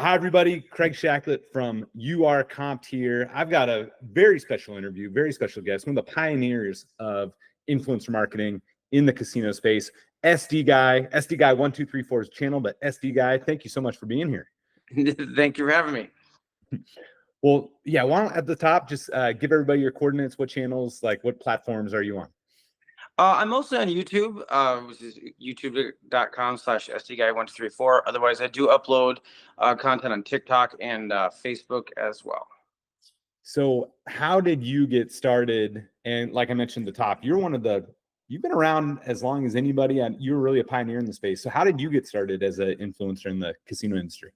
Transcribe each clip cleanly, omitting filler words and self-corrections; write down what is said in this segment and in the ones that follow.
Hi, everybody. Craig Shacklett from URComped here. I've got a very special interview, very special guest, one of the pioneers of influencer marketing in the casino space, SDGuy, SDGuy1234's channel, but SDGuy, thank you so much for being here. Thank you for having me. Well, yeah, why don't at the top, just give everybody your coordinates, what channels, like what platforms are you on? I'm mostly on YouTube, which is youtube.com/SDGuy1234. Otherwise, I do upload content on TikTok and Facebook as well. So how did you get started? And like I mentioned at the top, you've been around as long as anybody, and you're really a pioneer in the space. So how did you get started as an influencer in the casino industry?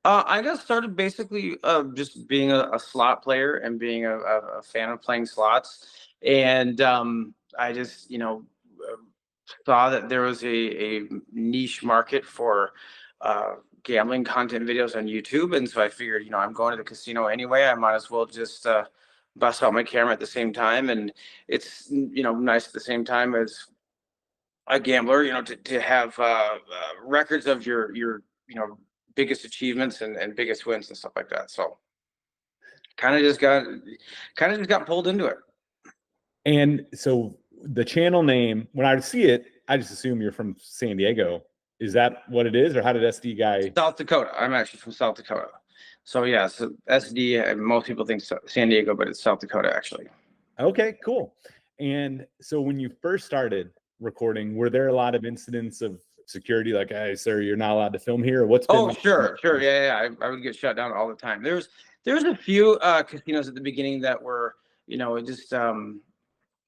I got started basically just being a slot player and being a fan of playing slots. And I just, saw that there was a niche market for gambling content videos on YouTube. And so I figured, I'm going to the casino anyway. I might as well just bust out my camera at the same time. And it's, nice at the same time as a gambler, to have records of your biggest achievements and biggest wins and stuff like that. So kind of just got pulled into it. And so the channel name, when I see it, I just assume you're from San Diego. Is that what it is, or how did SDGuy? South Dakota. I'm actually from South Dakota. So yeah, so SD, most people think San Diego, but it's South Dakota actually. Okay, cool. And so when you first started recording, were there a lot of incidents of security, like, hey, sir, you're not allowed to film here? What's been sure. Yeah. I would get shut down all the time. There's a few casinos at the beginning that were, just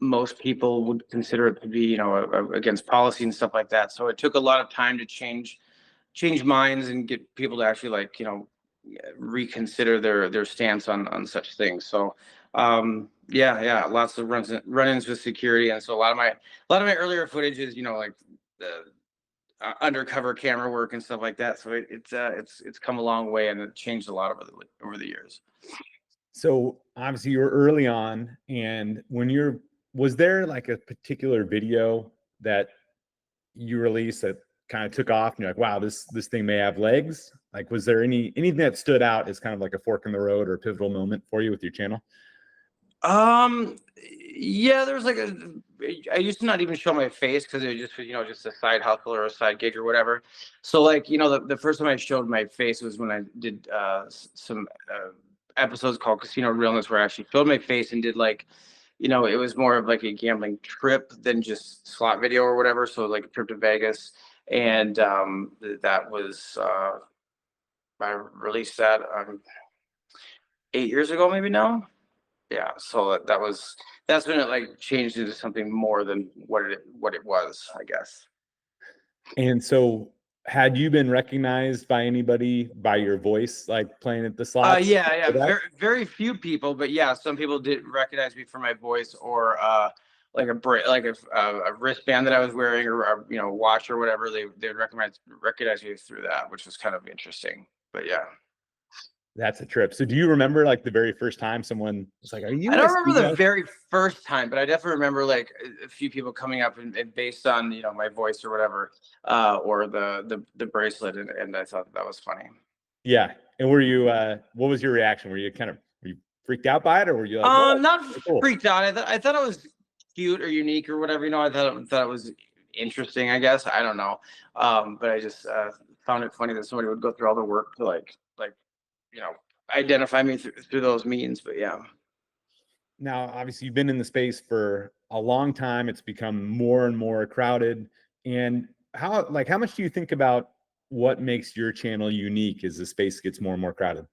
most people would consider it to be, against policy and stuff like that. So it took a lot of time to change minds and get people to actually reconsider their stance on such things. So yeah, lots of run-ins with security. And so a lot of my earlier footage is, the undercover camera work and stuff like that. So it's come a long way, and it changed a lot over the years. So obviously you were early on, and was there like a particular video that you released that kind of took off and you're like, wow, this thing may have legs? Like, was there anything that stood out as kind of like a fork in the road or a pivotal moment for you with your channel? Yeah, there was I used to not even show my face because it was just a side hustle or a side gig or whatever. So the first time I showed my face was when I did some episodes called Casino Realness, where I actually showed my face and did it was more of like a gambling trip than just slot video or whatever. So like a trip to Vegas. And that was I released that 8 years ago, maybe now. Yeah, so that's when it changed into something more than what it was, I guess. And so had you been recognized by anybody by your voice, like playing at the slots? Yeah. Very, very few people, but yeah, some people did recognize me for my voice, or like a wristband that I was wearing, or a watch or whatever. They'd recognize me through that, which was kind of interesting. But yeah. That's a trip. So do you remember like the very first time someone was like, are you? I don't remember the very first time, but I definitely remember like a few people coming up and based on, my voice or whatever, or the bracelet. And I thought that was funny. Yeah. And were you, what was your reaction? Were you freaked out by it, or were you like, not freaked out. I thought it was cute or unique or whatever, I thought it was interesting, I guess. I don't know. But I just found it funny that somebody would go through all the work to identify me through those means. But yeah. Now, obviously, you've been in the space for a long time. It's become more and more crowded. And how much do you think about what makes your channel unique as the space gets more and more crowded?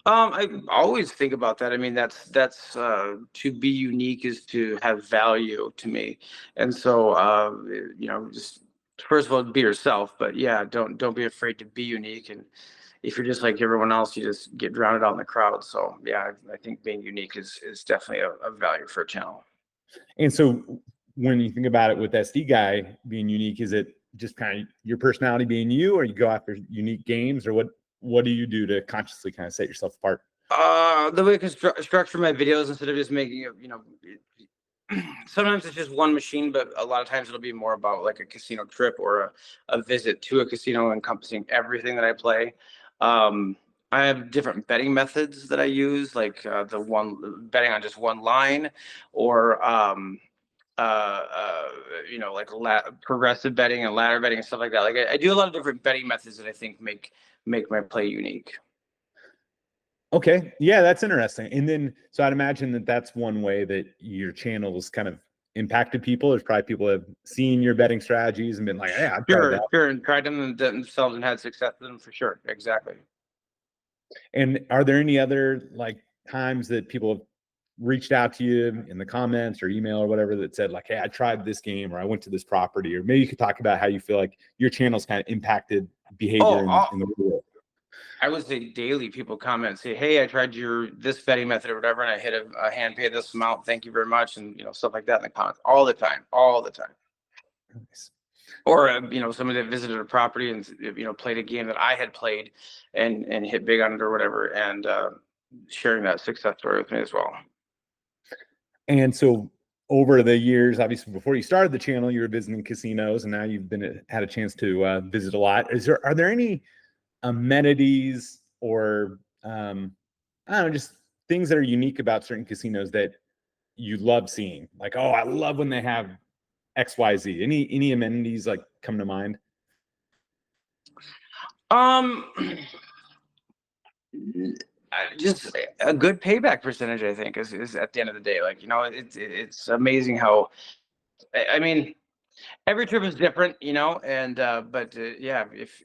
I always think about that. I mean, that's to be unique is to have value to me. And so, just first of all, be yourself, but yeah, don't be afraid to be unique. And if you're just like everyone else, you just get drowned out in the crowd. So yeah, I think being unique is definitely a value for a channel. And so when you think about it with SDGuy being unique, is it just kind of your personality being you, or you go after unique games, or what do you do to consciously kind of set yourself apart? The way I can structure my videos, instead of just making it, sometimes it's just one machine, but a lot of times it'll be more about like a casino trip or a visit to a casino encompassing everything that I play. I have different betting methods that I use, like the one betting on just one line, or like progressive betting and ladder betting and stuff like that. Like I do a lot of different betting methods that I think make my play unique. Okay. Yeah, that's interesting. And then, so I'd imagine that that's one way that your channel's kind of impacted people. There's probably people that have seen your betting strategies and been like, yeah, I've tried that. Sure, and tried them themselves and had success with them for sure. Exactly. And are there any other like times that people have reached out to you in the comments or email or whatever that said like, hey, I tried this game, or I went to this property, or maybe you could talk about how you feel like your channel's kind of impacted behavior in the world? I would say daily people comment, say, hey, I tried this betting method or whatever, and I hit a hand pay this amount. Thank you very much. And, stuff like that in the comments all the time. Nice. Or, somebody that visited a property and, played a game that I had played and hit big on it or whatever, and sharing that success story with me as well. And so over the years, obviously before you started the channel, you were visiting casinos, and now you've had a chance to visit a lot. Are there any amenities or I don't know, just things that are unique about certain casinos that you love seeing? Like, oh, I love when they have XYZ. Any amenities like come to mind? Just a good payback percentage, I think, is at the end of the day. Like, it's amazing how, I mean, every trip is different, and but yeah, if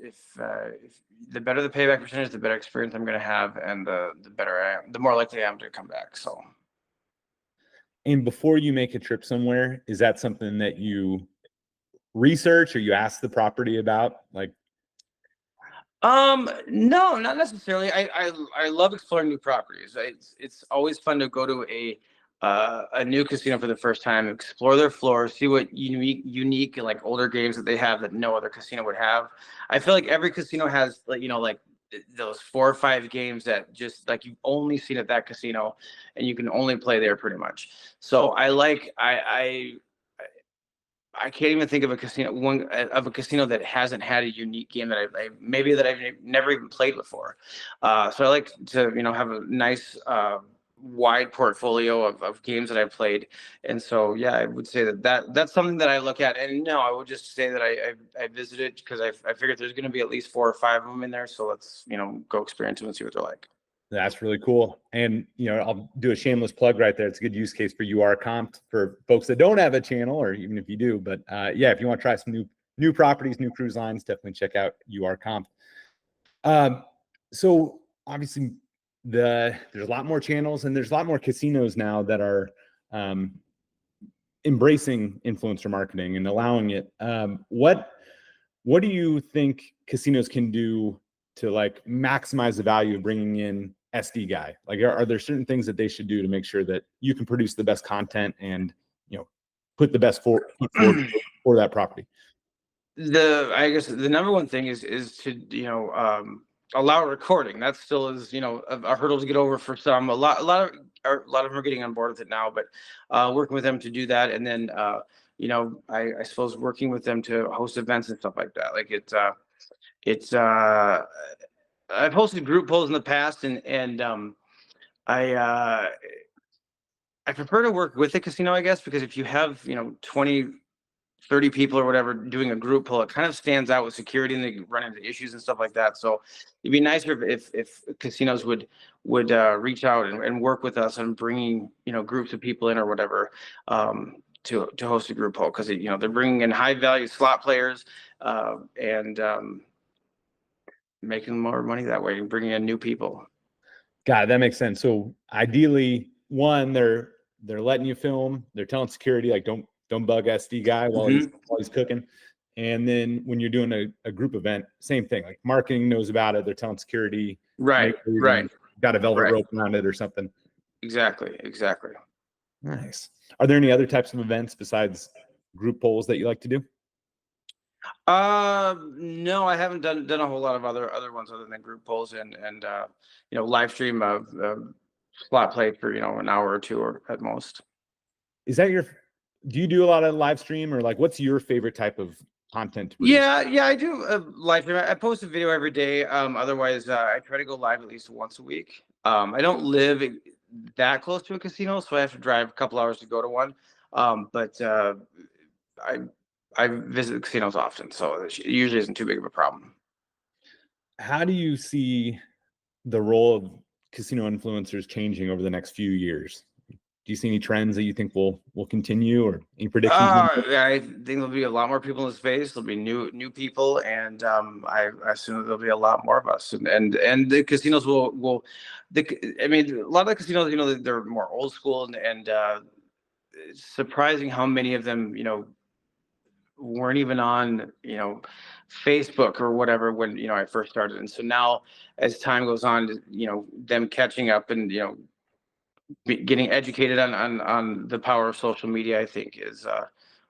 the better the payback percentage, the better experience I'm going to have, and the better I am, the more likely I am to come back. So. And before you make a trip somewhere, is that something that you research or you ask the property about? Like, No, not necessarily. I love exploring new properties. It's always fun to go to a new casino for the first time, explore their floor, see what unique and like older games that they have that no other casino would have. I feel like every casino has like those 4 or 5 games that just like you've only seen at that casino and you can only play there pretty much. So I can't even think of a casino that hasn't had a unique game that I've never even played before. So I like to have a nice wide portfolio of games that I've played, and so yeah, I would say that's something that I look at. And no, I would just say that I visited because I figured there's going to be at least 4 or 5 of them in there. So let's go experience them and see what they're like. That's really cool. And, I'll do a shameless plug right there. It's a good use case for URComped for folks that don't have a channel, or even if you do. But yeah, if you want to try some new properties, new cruise lines, definitely check out URComped. So obviously there's a lot more channels and there's a lot more casinos now that are embracing influencer marketing and allowing it. What do you think casinos can do to like maximize the value of bringing in SDGuy? Like, are there certain things that they should do to make sure that you can produce the best content and put the best foot forward for that property? I guess the number one thing is to allow recording. That still is a hurdle to get over for some. A lot of them are getting on board with it now, but working with them to do that, and then I suppose working with them to host events and stuff like that. Like I've hosted group polls in the past, and I prefer to work with a casino, I guess, because if you have 20, 30 people or whatever doing a group poll, it kind of stands out with security and they run into issues and stuff like that. So it'd be nicer if casinos would reach out and work with us on bringing groups of people in or whatever to host a group poll, because they're bringing in high value slot players and making more money that way and bringing in new people. God, that makes sense. So ideally, one, they're letting you film. They're telling security like don't bug SDGuy while he's cooking. And then when you're doing a group event, same thing. Like marketing knows about it. They're telling security, right. Got a velvet rope around it or something. Exactly. Nice. Are there any other types of events besides group polls that you like to do? No, I haven't done a whole lot of other ones other than group polls and live stream of slot play for an hour or two or at most. Is that do you do a lot of live stream, or like what's your favorite type of content to produce? Yeah, I do live stream. I post a video every day. Otherwise, I try to go live at least once a week. I don't live that close to a casino, so I have to drive a couple hours to go to one. But I I visit casinos often, so it usually isn't too big of a problem. How do you see the role of casino influencers changing over the next few years? Do you see any trends that you think will continue, or any predictions? I think there'll be a lot more people in the space. There'll be new people, and I assume there'll be a lot more of us. And the casinos will I mean, a lot of the casinos, they're more old school, and it's surprising how many of them, weren't even on, Facebook or whatever when I first started. And so now, as time goes on, them catching up and getting educated on the power of social media, I think is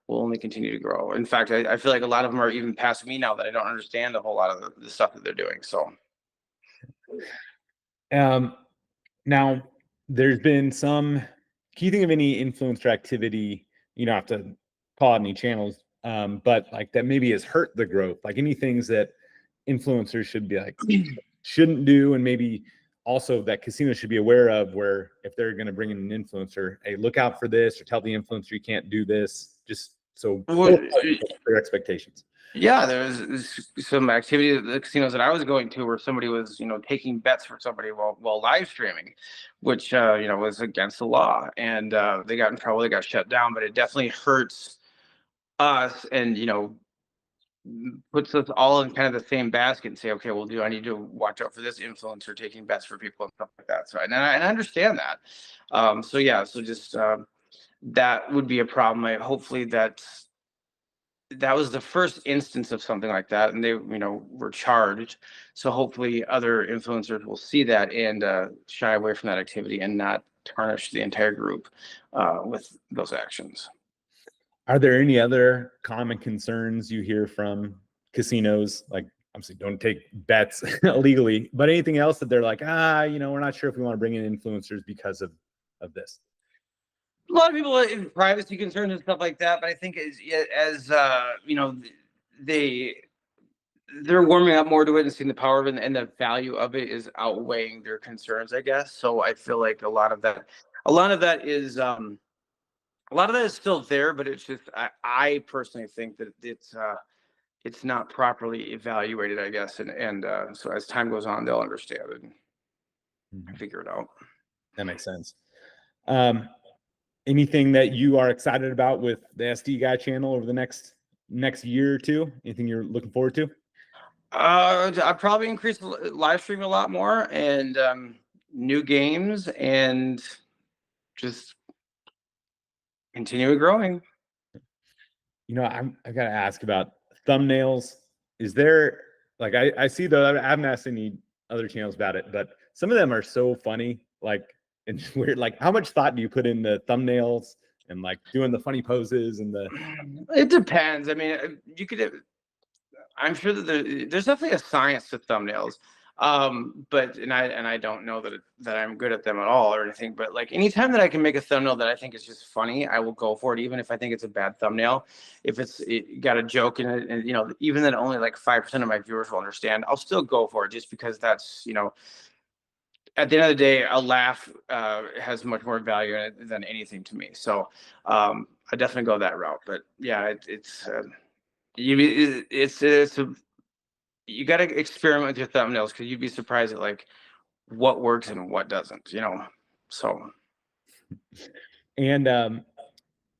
will only continue to grow. In fact, I feel like a lot of them are even past me now that I don't understand a whole lot of the stuff that they're doing. So Now there's been some, can you think of any influencer activity, you don't have to call out any channels, but like that maybe has hurt the growth, like any things that influencers should be like, shouldn't do, and maybe also that casinos should be aware of, where if they're going to bring in an influencer, hey, look out for this, or tell the influencer you can't do this, just so their expectations. Yeah, there's some activity at the casinos that I was going to where somebody was, taking bets for somebody while live streaming, which was against the law, and they got in trouble. They got shut down. But it definitely hurts us, and puts us all in kind of the same basket and say, okay, well, do I need to watch out for this influencer taking bets for people and stuff like that? So, and I understand that. So yeah, so just that would be a problem. Hopefully that was the first instance of something like that, and they, were charged. So hopefully other influencers will see that and shy away from that activity and not tarnish the entire group with those actions. Are there any other common concerns you hear from casinos? Like, obviously, don't take bets illegally, but anything else that they're like, we're not sure if we want to bring in influencers because of this? A lot of people in privacy concerns and stuff like that, but I think as they're warming up more to it and seeing the power of it, and the value of it is outweighing their concerns, I guess. So I feel like a lot of that is still there, but it's just I personally think that it's not properly evaluated, I guess, and so as time goes on, they'll understand it and figure it out. That makes sense. Anything that you are excited about with the SDGuy channel over the next year or two? Anything you're looking forward to? I probably increase live stream a lot more, and new games, and just continue growing. I gotta ask about thumbnails. Is there, like, I see I haven't asked any other channels about it, but some of them are so funny, like, and weird. Like, how much thought do you put in the thumbnails and like doing the funny poses and the? It depends. I mean, I'm sure that there's definitely a science to thumbnails. But I don't know that I'm good at them at all or anything, but like anytime that I can make a thumbnail that I think is just funny, I will go for it, even if I think it's a bad thumbnail. If it got a joke in it, and even that only like 5% of my viewers will understand, I'll still go for it, just because that's, at the end of the day, a laugh has much more value in it than anything to me. So I definitely go that route. But yeah, you got to experiment with your thumbnails, because you'd be surprised at like what works and what doesn't, so. And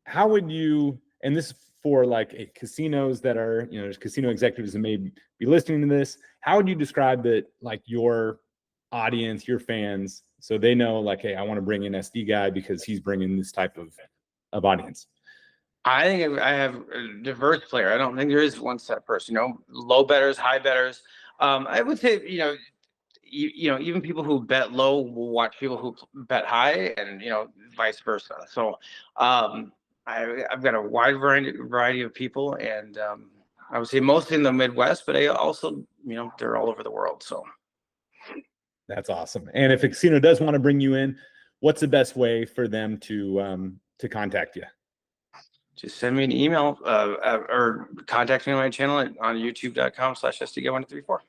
how would you, and this for like casinos that are, there's casino executives that may be listening to this, how would you describe that, like, your audience, your fans, so they know, like, hey, I want to bring in SDGuy because he's bringing this type of audience? I think I have a diverse player. I don't think there is one set person, low bettors, high bettors. I would say, even people who bet low will watch people who bet high, and, vice versa. So I've got a wide variety of people, and I would say mostly in the Midwest, but I also, they're all over the world. So. That's awesome. And if a casino does want to bring you in, what's the best way for them to contact you? just send me an email or contact me on my channel on youtube.com/SDGuy1234.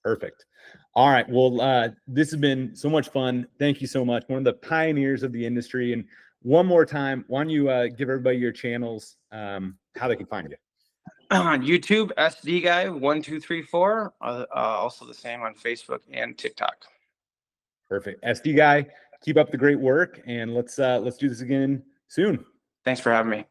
Perfect. All right. Well, this has been so much fun. Thank you so much. One of the pioneers of the industry. And one more time, why don't you give everybody your channels, how they can find you? On YouTube, SDGuy1234. Also the same on Facebook and TikTok. Perfect. SDGuy, keep up the great work, and let's do this again soon. Thanks for having me.